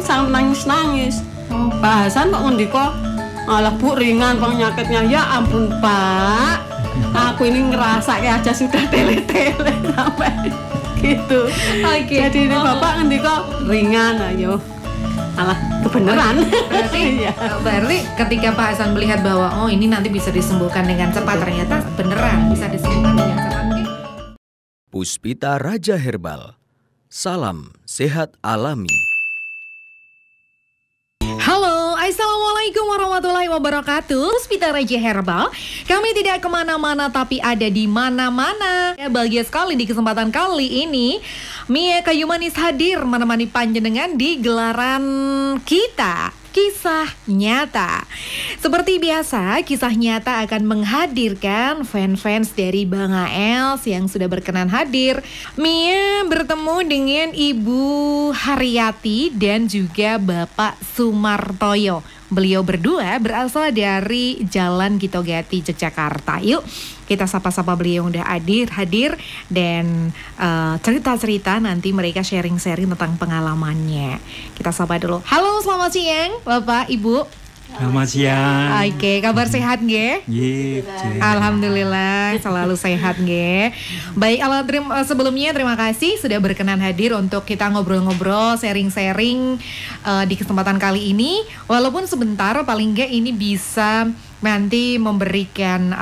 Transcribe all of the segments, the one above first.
sampai nangis-nangis. Pak Hasan kok ngendika, "Alah Bu, ringan penyakitnya." Ya ampun Pak, aku ini ngerasa kayak aja sudah tele-tele sampai gitu. Jadi ini Bapak ngendika ringan, ayo. Alah, kebenaran. Berarti ketika Pak Hasan melihat bahwa oh ini nanti bisa disembuhkan dengan cepat, ternyata beneran bisa disembuhkan dengan cepat. Puspita Raja Herbal. Salam sehat alami. Halo, assalamualaikum warahmatullahi wabarakatuh. Puspita Raja Herbal. Kami tidak kemana-mana tapi ada di mana-mana. Ya, bahagia sekali di kesempatan kali ini Mia Kayu Manis hadir menemani panjenengan di gelaran kita Kisah Nyata. Seperti biasa, Kisah Nyata akan menghadirkan fans-fans dari Bang Els yang sudah berkenan hadir. Mia bertemu dengan Ibu Haryati dan juga Bapak Sumartoyo. Beliau berdua berasal dari Jalan Gitogati, Yogyakarta. Yuk kita sapa-sapa beliau yang udah hadir dan cerita-cerita nanti mereka sharing-sharing tentang pengalamannya. Kita sapa dulu. Halo, selamat siang Bapak, Ibu. Selamat siang. Oke, kabar sehat nggih? Alhamdulillah selalu sehat nggih. Baik, sebelumnya terima kasih sudah berkenan hadir untuk kita ngobrol-ngobrol, sharing-sharing di kesempatan kali ini. Walaupun sebentar, paling nggak ini bisa nanti memberikan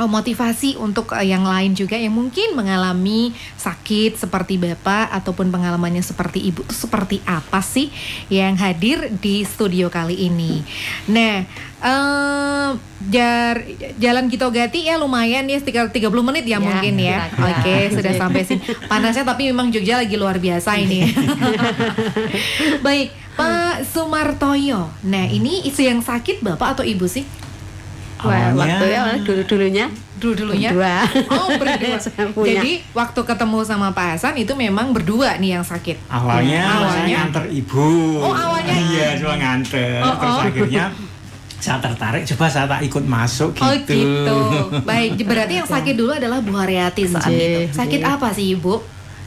motivasi untuk yang lain juga yang mungkin mengalami sakit seperti Bapak ataupun pengalamannya seperti Ibu. Itu seperti apa sih yang hadir di studio kali ini? Nah, Jalan Gitogati ya lumayan ya, 30 menit ya mungkin ya. Oke, sudah sampai sini. Panasnya tapi memang Jogja lagi luar biasa ini. Baik, Pak Sumartoyo. Nah, ini isu yang sakit Bapak atau Ibu sih? Dulu-dulunya berdua. Oh, berdua. Jadi waktu ketemu sama Pak Hasan itu memang berdua nih yang sakit. Awalnya saya nganter ibu. Oh, awalnya. Iya, cuma nganter. Terus akhirnya saya tertarik, coba saya tak ikut masuk gitu. Oh gitu. Baik, berarti yang sakit dulu adalah Bu Haryati saat itu. Sakit apa sih Ibu?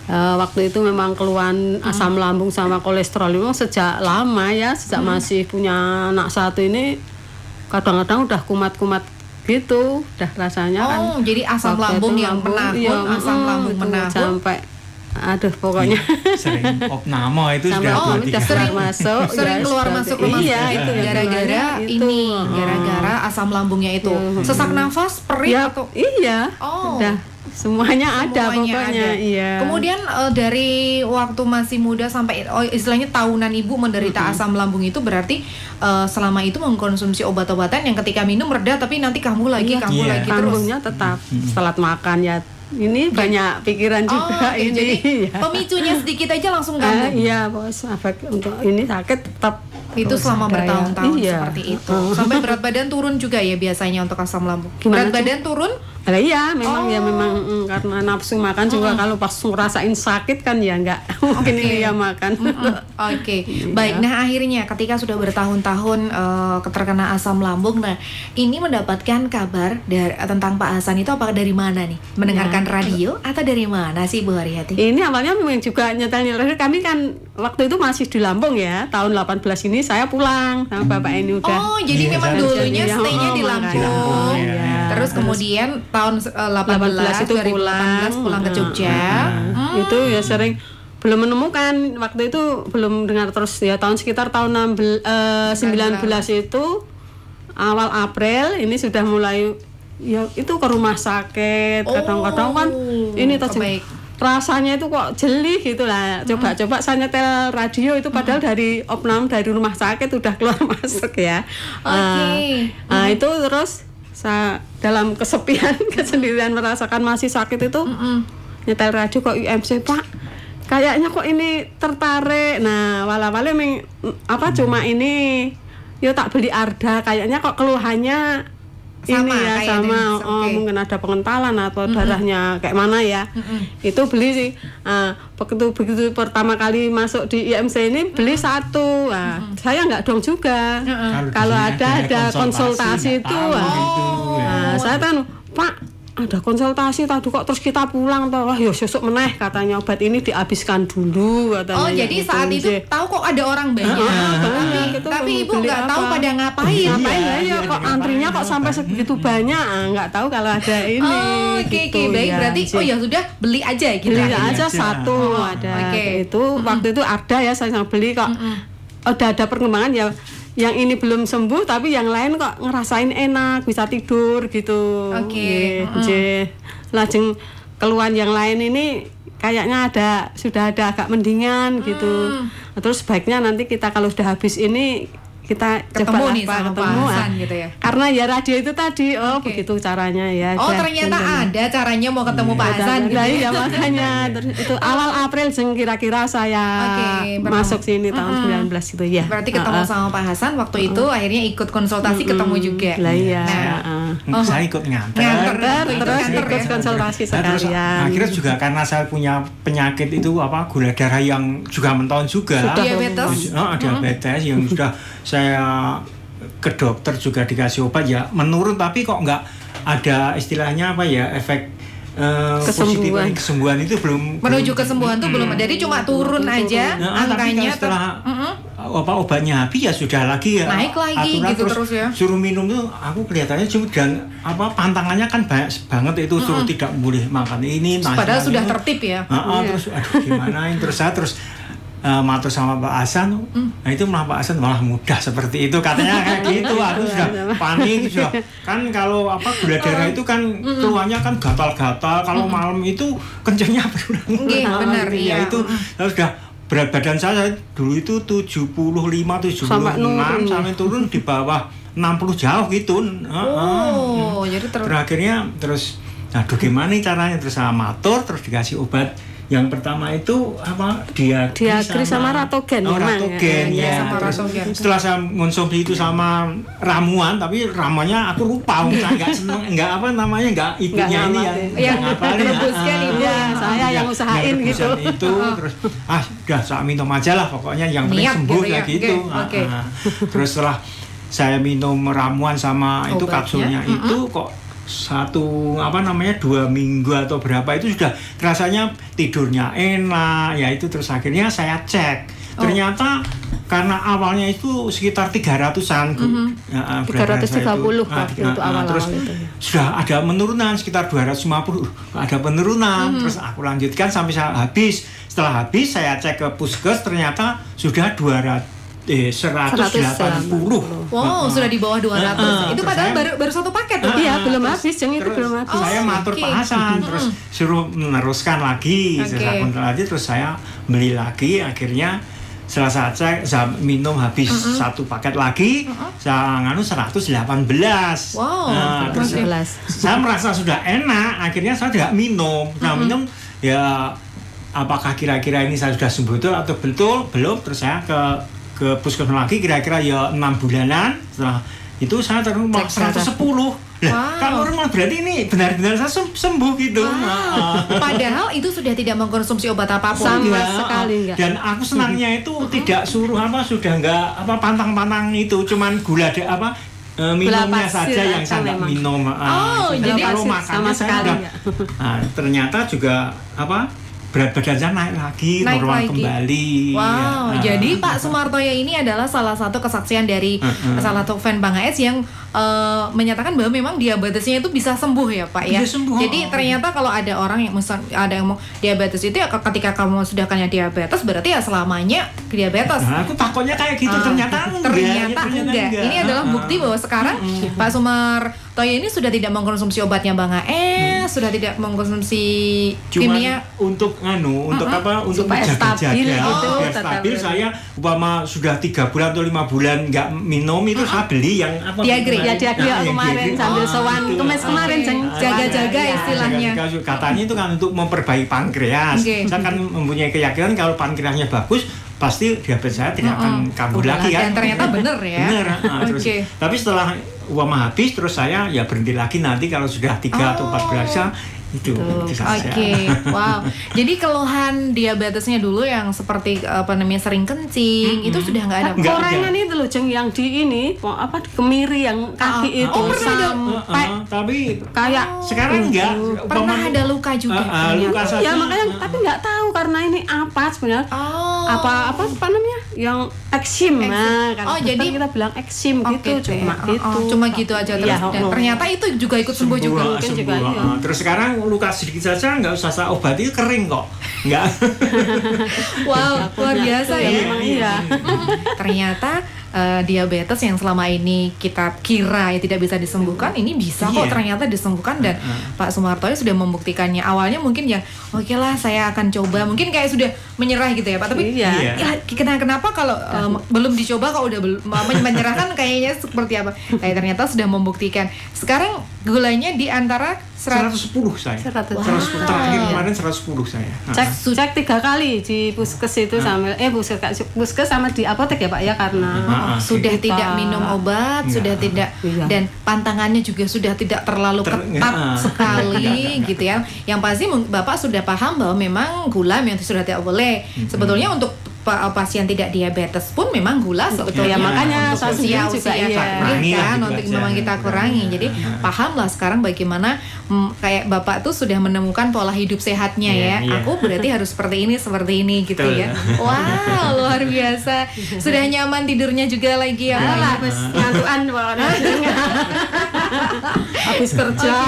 Waktu itu memang keluhan asam lambung sama kolesterol memang sejak lama ya, sejak masih punya anak satu ini kadang-kadang udah kumat-kumat gitu, udah rasanya kan. Oh, jadi asam lambung yang menahun, asam lambung menahun sampai pokoknya sering opname itu sudah sering masuk, sering keluar masuk rumah sakit gara-gara ini, gara-gara asam lambungnya itu. Sesak nafas, perih atau udah semuanya ada pokoknya. Iya. Kemudian dari waktu masih muda sampai istilahnya tahunan Ibu menderita asam lambung itu berarti selama itu mengkonsumsi obat-obatan yang ketika minum reda tapi nanti kambuh lagi terus. Kambuhnya tetap setelah makan ya. Ini banyak pikiran juga ini. Jadi pemicunya sedikit aja langsung kambuh. Iya, bos. Untuk ini sakit tetap itu selama bertahun-tahun seperti itu. Sampai berat badan turun juga ya biasanya untuk asam lambung. Berat badan turun? Iya, memang karena nafsu makan juga kalau pas ngerasain sakit kan ya enggak mungkin ini ya makan. Baik. Nah, akhirnya ketika sudah bertahun-tahun terkena asam lambung, nah ini mendapatkan kabar tentang Pak Hasan itu apakah dari mana nih? Mendengarkan radio atau dari mana sih Bu Haryati? Ini awalnya memang juga nyetel kami kan waktu itu masih di Lampung ya, tahun 18 ini saya pulang sama Bapak ini udah. Oh, jadi memang dulunya stay-nya di Lampung. Terus kemudian tahun 2018 pulang ke Jogja. Itu ya sering belum menemukan, waktu itu belum dengar terus ya, sekitar tahun 19 itu awal April ini sudah mulai ya itu ke rumah sakit. Kadang-kadang kan ini rasanya itu kok jeli gitu lah. Coba saya nyetel radio itu padahal dari opname dari rumah sakit udah keluar masuk ya. Itu terus saya dalam kesepian kesendirian merasakan masih sakit itu nyetel radio kok IMC Pak, kayaknya kok ini tertarik. Nah wala-wala cuma ini yo tak beli Arda, kayaknya kok keluhannya sama, ini ya sama mungkin ada pengentalan atau darahnya kayak mana ya. Itu beli sih. Begitu pertama kali masuk di IMC ini beli satu. Saya nggak dong juga. Kalau ada konsultasi itu. Saya kan Pak ada konsultasi tadi kok terus kita pulang toh, wah ya sesuk meneh katanya obat ini dihabiskan dulu katanya. Oh jadi gitu, saat itu tahu kok ada orang banyak, tapi ibu nggak tahu pada ngapain. Ya kok antrinya kok sampai segitu banyak, nggak tahu kalau ada ini. Oh oke baik, berarti ya sudah beli aja gitu. Beli aja satu ada. Itu waktu itu ada ya saya beli kok. Udah ada perkembangan ya. Yang ini belum sembuh tapi yang lain kok ngerasain enak, bisa tidur gitu. Oke. Lajeng keluhan yang lain ini kayaknya sudah ada agak mendingan gitu. Terus baiknya nanti kita kalau sudah habis ini kita ketemu nih sama Pak Hasan gitu ya. Karena ya radio itu tadi begitu caranya ya. Oh ternyata ada caranya mau ketemu Pak Hasan gitu. Ya makanya itu awal April kira-kira saya masuk sini tahun 19 gitu ya. Berarti ketemu sama Pak Hasan waktu itu akhirnya ikut konsultasi ketemu juga. Lah iya. Saya ikut nganter terus ikut konsultasi sekalian. Akhirnya juga karena saya punya penyakit itu gula darah yang juga menton juga. Diabetes. Diabetes yang sudah saya ke dokter juga dikasih obat ya menurun, tapi kok nggak ada istilahnya efek kesembuhan itu belum menuju kesembuhan tuh belum, jadi cuma turun aja angkanya. Setelah obatnya habis ya sudah lagi ya naik lagi gitu terus ya. Suruh minum tuh aku kelihatannya cuma dan pantangannya kan banyak banget itu, suruh tidak boleh makan ini. Padahal sudah tertib ya. Terus gimana terus saya matur sama Pak Hasan, nah itu malah Pak Hasan malah mudah seperti itu katanya kayak gitu. Aku sudah panik sudah kan kalau gula darah itu kan keluarnya kan gatal-gatal, kalau malam itu kencingnya berulang. Benar ya itu sudah berat badan saya dulu itu 75 76 sampai turun di bawah 60 jauh gitu. Jadi terakhirnya terus aduh gimana caranya, terus saya matur terus dikasih obat. Yang pertama itu Diagri sama Ratogen. Ratogen ya. Setelah saya konsumsi itu sama ramuan, tapi ramuannya aku lupa, saya nggak seneng, nggak ibunya ini ya. Rebuskan ibu. Saya yang usahain gitu. Itu terus udah saya minum aja lah pokoknya yang penting sembuh gitu. Terus setelah saya minum ramuan sama itu kapsulnya itu kok 2 minggu atau berapa itu sudah rasanya tidurnya enak ya itu. Terus akhirnya saya cek ternyata karena awalnya itu sekitar 300-an 330 waktu itu awal-awal terus itu. Sudah ada penurunan sekitar 250 ada penurunan. Terus aku lanjutkan sampai saya habis. Setelah habis saya cek ke puskes ternyata sudah 180. Wow, sudah di bawah 200. Itu padahal baru satu paket tuh. Iya, belum habis, itu belum habis. Saya matur Pak Hasan, terus suruh meneruskan lagi. Terus saya beli lagi, akhirnya setelah saya minum habis satu paket lagi, saya 118. Terus saya merasa sudah enak, akhirnya saya tidak minum. Minum ya apakah kira-kira ini saya sudah sembuh betul atau belum. Terus saya ke puskesmas lagi kira-kira ya 6 bulanan. Setelah itu saya turun 110. Kalau normal berarti ini benar-benar saya sembuh gitu. Padahal itu sudah tidak mengkonsumsi obat apapun sama sekali enggak. Dan aku senangnya itu tidak suruh sudah enggak pantang-pantang itu, cuman minumnya saja yang saya minum. Jadi kalau makannya saya udah ternyata juga berat badan saya naik lagi. Kembali. Wow, jadi Pak Sumartoyo ini adalah salah satu kesaksian dari salah satu fan Bang AS yang menyatakan bahwa memang diabetesnya itu bisa sembuh ya Pak ya. Jadi ternyata kalau ada orang yang mau diabetes itu ya ketika kamu sudah kena diabetes berarti ya selamanya diabetes. Aku takutnya kayak gitu, ternyata enggak. Ini adalah bukti bahwa sekarang Pak Sumartoyo ini sudah tidak mengkonsumsi obatnya Bang AS, sudah tidak mengkonsumsi kimia untuk untuk supaya stabil gitu. Stabil saya sudah 3 bulan atau 5 bulan nggak minum itu saya beli yang Diagri kemarin sambil sowan kemarin jaga-jaga istilahnya. Katanya itu kan untuk memperbaiki pankreas. Saya kan mempunyai keyakinan kalau pankreasnya bagus pasti diabetes saya tidak akan kambuh lagi ya. Dan ternyata benar ya. Benar. Tapi setelah uang habis terus saya ya berhenti lagi nanti kalau sudah 3 atau 4 bulan Itu saja. Oke. Wow. Jadi keluhan diabetesnya dulu yang seperti sering kencing itu sudah nggak ada. Korengan itu loh Jeng, yang di ini di kemiri yang kaki itu sampai tapi kayak sekarang enggak pernah ada luka juga. Luka saja. ya makanya tapi nggak tahu karena ini apa sebenarnya. Apa namanya yang eksim. Nah, kan jadi kita bilang eksim gitu, cuma gitu aja terus dan ternyata itu juga ikut sembuh juga. Mungkin juga iya. Terus sekarang luka sedikit saja nggak usah saya obati, kering kok. Nggak. Wow, luar biasa ya. Memang iya. Ternyata diabetes yang selama ini kita kira ya tidak bisa disembuhkan, ini bisa kok ternyata disembuhkan dan Pak Sumartoyo sudah membuktikannya. Awalnya mungkin ya oke lah saya akan coba, mungkin kayak sudah menyerah gitu ya Pak, tapi ya kenapa kalau belum dicoba kok udah menyerahkan kayaknya seperti apa. Ternyata sudah membuktikan. Sekarang gulanya di antara 110 saya. 110. Terakhir kemarin 110 saya. Cek 3 kali di puskes itu sambil puskes sama di apotek ya Pak ya, karena sudah tidak minum obat, sudah tidak dan pantangannya juga sudah tidak terlalu ketat sekali gitu ya. Yang pasti Bapak sudah paham bahwa memang gula yang sudah tidak boleh. Sebetulnya untuk pasien tidak diabetes pun memang gula sebetulnya makanya usia juga kan untuk memang kita kurangi. Jadi pahamlah sekarang bagaimana kayak Bapak tuh sudah menemukan pola hidup sehatnya ya. Aku berarti harus seperti ini gitu ya. Wow, luar biasa. Sudah nyaman tidurnya juga lagi ya. Habis ngantuan pokoknya. Habis kerja,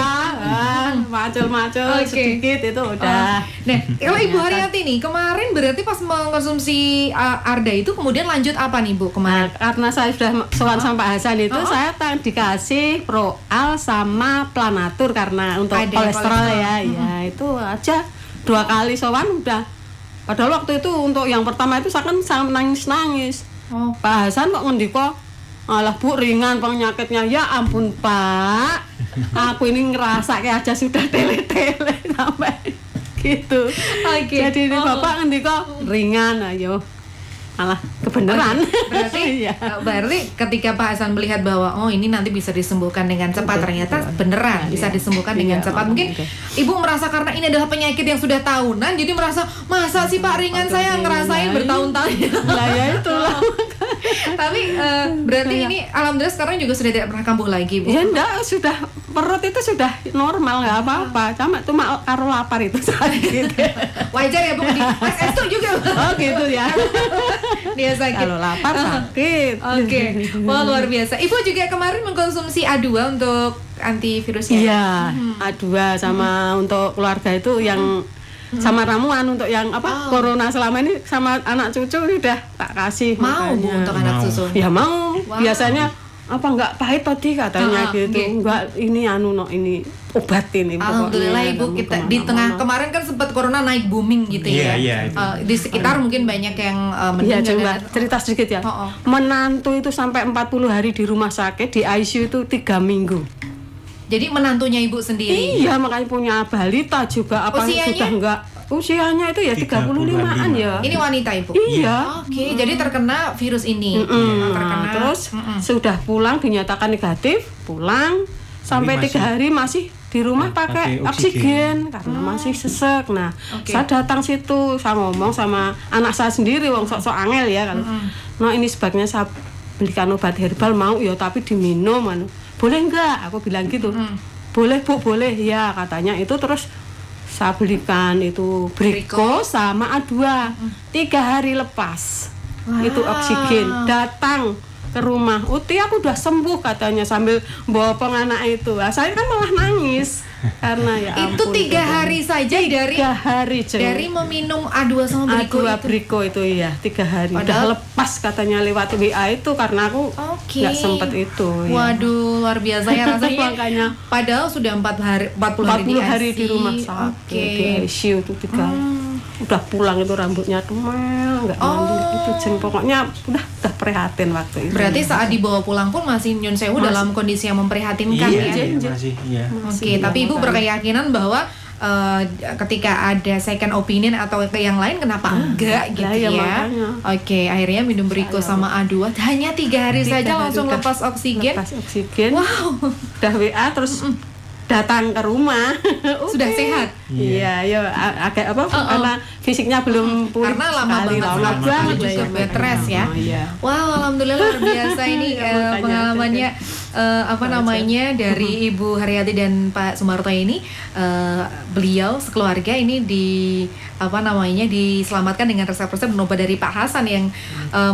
macul-macul sedikit itu udah. Nah, kalau Ibu Haryati nih kemarin berarti pas mengkonsumsi Arda itu kemudian lanjut apa nih Bu kemarin? Karena saya sudah sowan sama Pak Hasan itu saya dikasih Proal sama Planatur karena untuk kolesterol ya. Ya itu aja 2 kali sowan udah. Padahal waktu itu untuk yang pertama itu saya kan sangat nangis-nangis. Pak Hasan kok ngendiko, alah Bu ringan penyakitnya. Ya ampun Pak, aku ini ngerasa kayak aja sudah tele-tele sampai gitu. Jadi ini Bapak ngendiko ringan, ayo malah kebenaran. Berarti ketika Pak Hasan melihat bahwa ini nanti bisa disembuhkan dengan cepat, ternyata beneran bisa disembuhkan dengan cepat. Mungkin Ibu merasa karena ini adalah penyakit yang sudah tahunan, jadi merasa masa sih Pak ringan saya ngerasain bertahun-tahun. Lah ya itulah. Tapi berarti ini alhamdulillah sekarang juga sudah tidak pernah kambuh lagi Bu. Ya enggak, sudah perut itu sudah normal, nggak apa-apa. Cuma karo lapar itu sakit. Wajar ya Bu, di SS juga. Oh gitu ya. Dia sakit. Kalau lapar sakit. Oke. Wah luar biasa. Ibu juga kemarin mengkonsumsi A2 untuk antivirusnya. Iya, A2 sama untuk keluarga itu yang sama ramuan untuk yang corona selama ini sama anak cucu udah tak kasih. Mau Bu untuk anak cucu? Ya mau. Biasanya nggak pahit tadi katanya gitu. Enggak ini ini obat ini. Alhamdulillah Ibu kita di tengah kemarin kan sempat corona naik booming gitu ya. Di sekitar mungkin banyak yang meninggal. Coba cerita sedikit ya. Menantu itu sampai 40 hari di rumah sakit di ICU itu 3 minggu. Jadi menantunya Ibu sendiri? Iya, makanya punya balita juga usianya? Sudah enggak. Usianya itu ya 35-an ya. Ini wanita Ibu? Iya. Oke, jadi terkena virus ini. Terkena. Terus sudah pulang dinyatakan negatif, pulang sampai 3 hari masih di rumah pakai oksigen karena masih sesek. Nah, saya datang situ, saya ngomong sama anak saya sendiri, wong sok-sok angel ya kan. Nah, ini sebaiknya saya belikan obat herbal mau ya tapi diminum boleh enggak? Aku bilang gitu. Boleh Bu, boleh ya katanya itu. Terus saya belikan itu Briko sama A2 3 hari lepas. Itu oksigen datang ke rumah. Uti aku udah sembuh katanya sambil bawa anak itu. Saya kan malah nangis karena ya ampun, itu 3 hari saja 3 hari dari meminum A2 sama Briko itu ya 3 hari. Udah lepas katanya lewat WA itu karena aku nggak sempet itu. Waduh luar biasa ya rasanya. Makanya padahal sudah 40 hari di rumah sakit di ICU itu 3 udah pulang itu rambutnya temel nggak mandi itu pokoknya udah prihatin waktu itu. Berarti saat dibawa pulang pun masih Nyun Sewu dalam kondisi yang memprihatinkan ya. Masih. Tapi Ibu berkeyakinan bahwa ketika ada second opinion atau yang lain kenapa enggak gitu ya. Akhirnya minum Briko sama A2 hanya 3 hari saja langsung lepas oksigen. Wow. Udah WA terus datang ke rumah. Sudah sehat. Iya, ya agak apa karena fisiknya belum pulih karena lama banget juga bed rest ya. Wow, alhamdulillah luar biasa ini pengalamannya dari Ibu Haryati dan Pak Sumarto ini, beliau sekeluarga ini diselamatkan dengan resep-resep dan obat dari Pak Hasan yang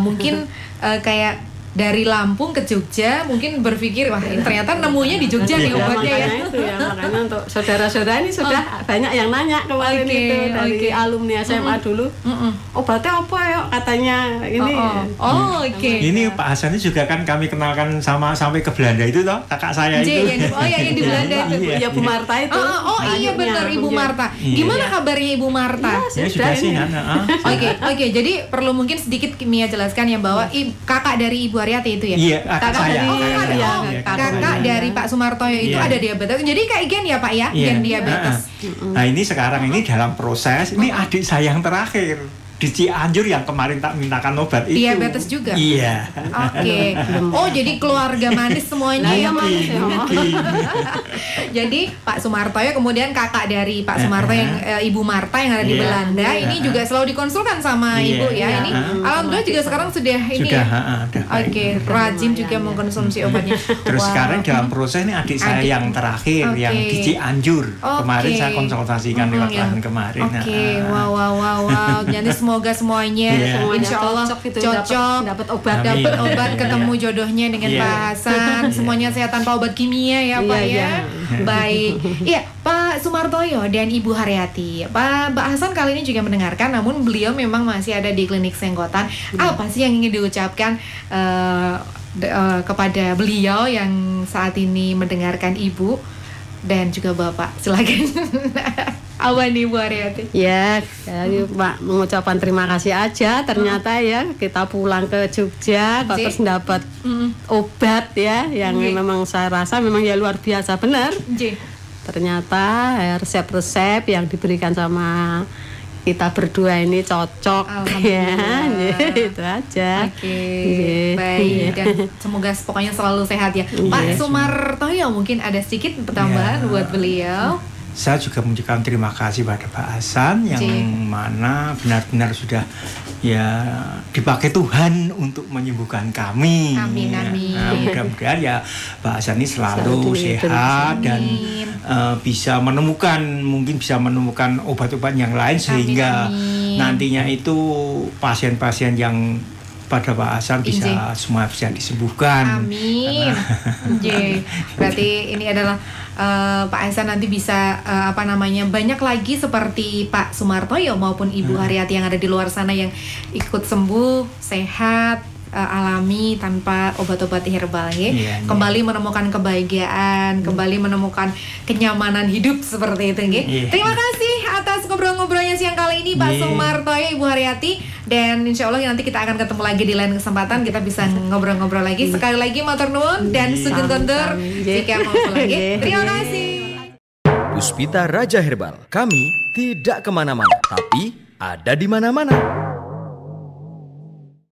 mungkin kayak dari Lampung ke Jogja mungkin berpikir wah ini ternyata nemunya di Jogja nih obatnya ya. Itu ya makanya untuk saudara-saudara ini sudah banyak yang nanya kemarin itu dari alumni SMA dulu. Obatnya apa ya katanya ini. Ini Pak Hasan ini juga kan kami kenalkan sampai ke Belanda itu toh kakak saya itu. Yang di Belanda itu. Ya Bu Marta itu. Iya benar Ibu Marta. Gimana kabarnya Ibu Marta? Ya sudah sehat. Oke, jadi perlu mungkin sedikit Mia jelaskan ya bahwa kakak dari Ibu Haryati itu ya? Iya, kakak saya. Kakak dari Pak Sumartoyo itu ada diabetes. Jadi kayak gen ya Pak ya? Gen diabetes. Nah ini sekarang ini dalam proses, ini adik saya yang terakhir di Cianjur yang kemarin tak mintakan obat itu. Diabetes juga? Iya. Oke. Oh jadi keluarga manis semuanya ya manis ya? Jadi Pak Sumartoyo kemudian kakak dari Pak Sumarto yang Ibu Marta yang ada di Belanda ini juga selalu dikonsulkan sama Ibu ya. Ini alhamdulillah juga sekarang sudah ini ya. Oke, rajin juga mengkonsumsi obatnya. Terus sekarang dalam proses ini adik saya yang terakhir yang di Cianjur. Kemarin saya konsultasikan lewat kemarin. Oke, wow. Jadi semoga semuanya insya Allah cocok, dapat obat ketemu jodohnya dengan Pak Hasan, semuanya sehat tanpa obat kimia ya Pak ya. Baik, iya Pak Sumartoyo dan Ibu Haryati, Pak Hasan kali ini juga mendengarkan, namun beliau memang masih ada di klinik Senggotan. Apa sih yang ingin diucapkan kepada beliau yang saat ini mendengarkan Ibu dan juga Bapak? Silakan. Awan Ibu Haryati. Ya, Pak mengucapkan terima kasih aja. Ternyata ya kita pulang ke Jogja, terus dapat obat ya, yang memang saya rasa memang ya luar biasa benar. Ternyata resep-resep yang diberikan sama kita berdua ini cocok ya, itu aja. Baik, dan semoga pokoknya selalu sehat ya. Pak Sumartoyo mungkin ada sedikit pertambahan buat beliau. Saya juga mengucapkan terima kasih pada Pak Hasan yang mana benar-benar sudah ya dipakai Tuhan untuk menyembuhkan kami. Amin. Nah, mudah-mudahan ya Pak Hasan ini selalu sehat dan bisa menemukan obat-obat yang lain sehingga nantinya itu pasien-pasien yang pada Pak Hasan semua bisa disembuhkan. Amin. Berarti ini adalah Pak Hasan nanti bisa banyak lagi seperti Pak Sumartoyo maupun Ibu Haryati yang ada di luar sana yang ikut sembuh, sehat, alami tanpa obat-obat herbal ya. Kembali menemukan kebahagiaan, kembali menemukan kenyamanan hidup seperti itu nggih. Terima kasih atas ngobrol-ngobrolnya siang kali ini Pak Sumartoyo, Ibu Haryati, dan insya Allah nanti kita akan ketemu lagi di lain kesempatan, kita bisa ngobrol-ngobrol lagi. Sekali lagi matur nuwun dan sugeng kondur jika mau lagi. Terima kasih. Puspita Raja Herbal, kami tidak kemana-mana, tapi ada di mana-mana.